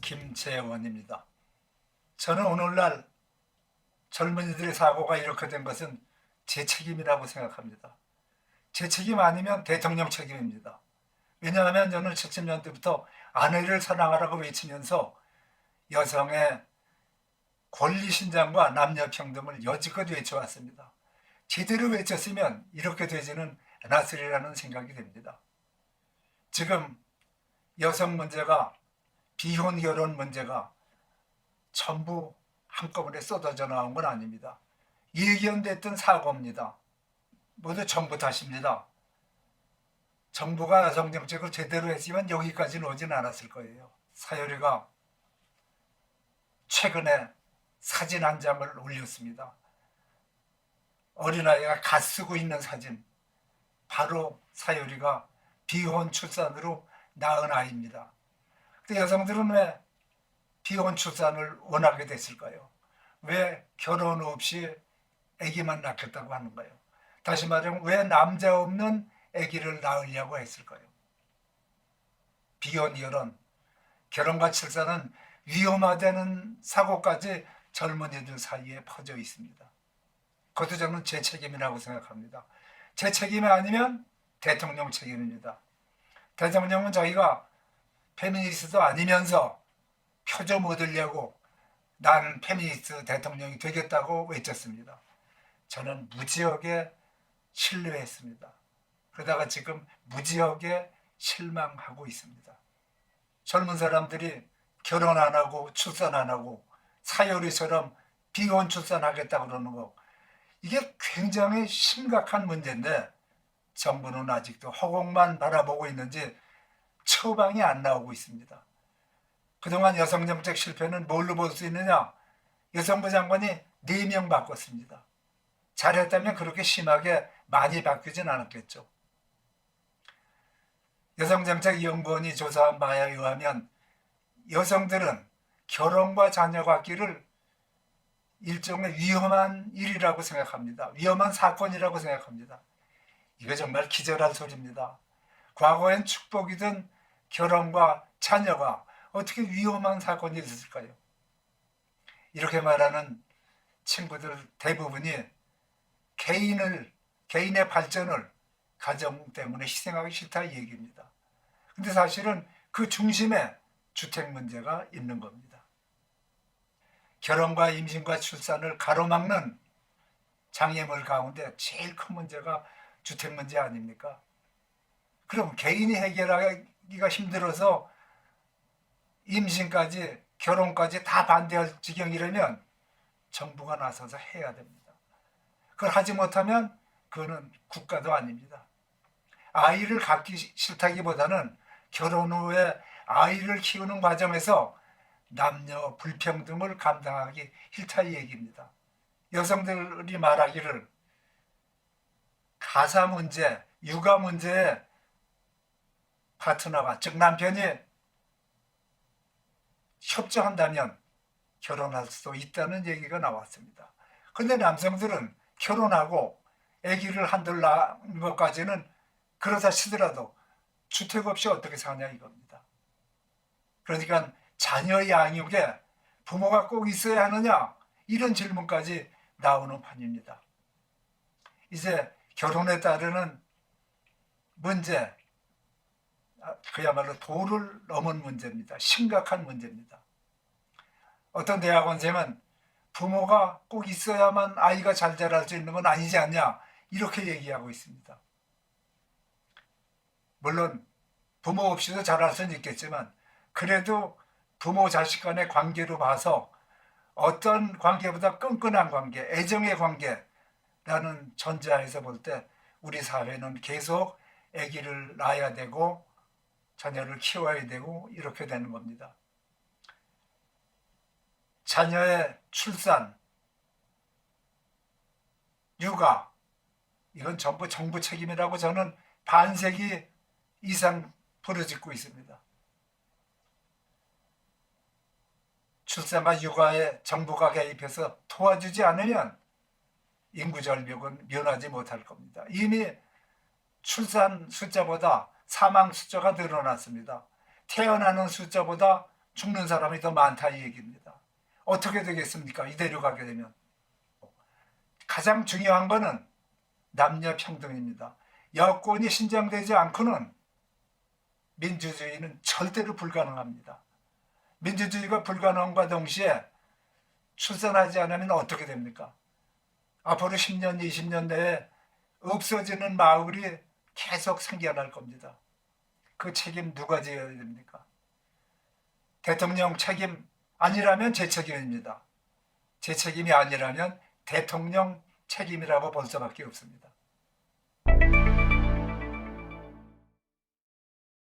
김재원입니다. 저는 오늘날 젊은이들의 사고가 이렇게 된 것은 제 책임이라고 생각합니다. 제 책임 아니면 대통령 책임입니다. 왜냐하면 저는 70년대부터 아내를 사랑하라고 외치면서 여성의 권리 신장과 남녀 평등을 여지껏 외쳐왔습니다. 제대로 외쳤으면 이렇게 되지는 않았으리라는 생각이 듭니다. 지금 여성 문제가, 비혼 결혼 문제가 전부 한꺼번에 쏟아져 나온 건 아닙니다. 예견됐던 사고입니다. 모두 정부 탓입니다. 정부가 여성 정책을 제대로 했으면 여기까지는 오진 않았을 거예요. 사유리가 최근에 사진 한 장을 올렸습니다. 어린아이가 갓 쓰고 있는 사진. 바로 사유리가 비혼 출산으로 낳은 아이입니다. 근데 여성들은 왜 비혼 출산을 원하게 됐을까요? 왜 결혼 없이 아기만 낳겠다고 하는가요? 다시 말하면 왜 남자 없는 아기를 낳으려고 했을까요? 비혼 결혼, 결혼과 출산은 위험하다는 사고까지 젊은이들 사이에 퍼져 있습니다. 그것도 저는 제 책임이라고 생각합니다. 제 책임이 아니면 대통령 책임입니다. 대통령은 자기가 페미니스트도 아니면서 표 좀 얻으려고 난 페미니스트 대통령이 되겠다고 외쳤습니다. 저는 무지하게 신뢰했습니다. 그러다가 지금 무지하게 실망하고 있습니다. 젊은 사람들이 결혼 안 하고 출산 안 하고 사유리처럼 비혼 출산하겠다고 그러는 거, 이게 굉장히 심각한 문제인데 정부는 아직도 허공만 바라보고 있는지 처방이 안 나오고 있습니다. 그동안 여성정책 실패는 뭘로 볼 수 있느냐? 여성부 장관이 4명 바꿨습니다. 잘했다면 그렇게 심하게 많이 바뀌진 않았겠죠. 여성정책연구원이 조사한 바에 의하면 여성들은 결혼과 자녀 갖기를 일종의 위험한 일이라고 생각합니다. 위험한 사건이라고 생각합니다. 이거 정말 기절할 소리입니다. 과거엔 축복이던 결혼과 자녀가 어떻게 위험한 사건이 있을까요? 이렇게 말하는 친구들 대부분이 개인의 발전을 가정 때문에 희생하기 싫다 이 얘기입니다. 근데 사실은 그 중심에 주택 문제가 있는 겁니다. 결혼과 임신과 출산을 가로막는 장애물 가운데 제일 큰 문제가 주택 문제 아닙니까? 그럼 개인이 해결하기가 힘들어서 임신까지 결혼까지 다 반대할 지경이라면 정부가 나서서 해야 됩니다. 그걸 하지 못하면 그거는 국가도 아닙니다. 아이를 갖기 싫다기보다는 결혼 후에 아이를 키우는 과정에서 남녀 불평등을 감당하기 싫다 이 얘기입니다. 여성들이 말하기를 가사 문제, 육아 문제에 파트너가, 즉 남편이 협조한다면 결혼할 수도 있다는 얘기가 나왔습니다. 그런데 남성들은 결혼하고 아기를 한둘 낳은 것까지는 그러다 치더라도 주택 없이 어떻게 사냐 이겁니다. 그러니까 자녀 양육에 부모가 꼭 있어야 하느냐 이런 질문까지 나오는 판입니다. 이제 결혼에 따르는 문제, 그야말로 도를 넘은 문제입니다. 심각한 문제입니다. 어떤 대학원생은 부모가 꼭 있어야만 아이가 잘 자랄 수 있는 건 아니지 않냐 이렇게 얘기하고 있습니다. 물론 부모 없이도 자랄 수는 있겠지만 그래도 부모 자식 간의 관계로 봐서 어떤 관계보다 끈끈한 관계, 애정의 관계라는 전제하에서 볼 때 우리 사회는 계속 아기를 낳아야 되고 자녀를 키워야 되고 이렇게 되는 겁니다. 자녀의 출산, 육아, 이건 전부 정부 책임이라고 저는 반세기 이상 부르짖고 있습니다. 출산과 육아에 정부가 개입해서 도와주지 않으면 인구 절벽은 면하지 못할 겁니다. 이미 출산 숫자보다 사망 숫자가 늘어났습니다. 태어나는 숫자보다 죽는 사람이 더 많다 이 얘기입니다. 어떻게 되겠습니까? 이대로 가게 되면. 가장 중요한 것은 남녀 평등입니다. 여권이 신장되지 않고는 민주주의는 절대로 불가능합니다. 민주주의가 불가능함과 동시에 출산하지 않으면 어떻게 됩니까? 앞으로 10년, 20년 내에 없어지는 마을이 계속 생겨날 겁니다. 그 책임 누가 져야 됩니까? 대통령 책임 아니라면 제 책임입니다. 제 책임이 아니라면 대통령 책임이라고 볼 수밖에 없습니다.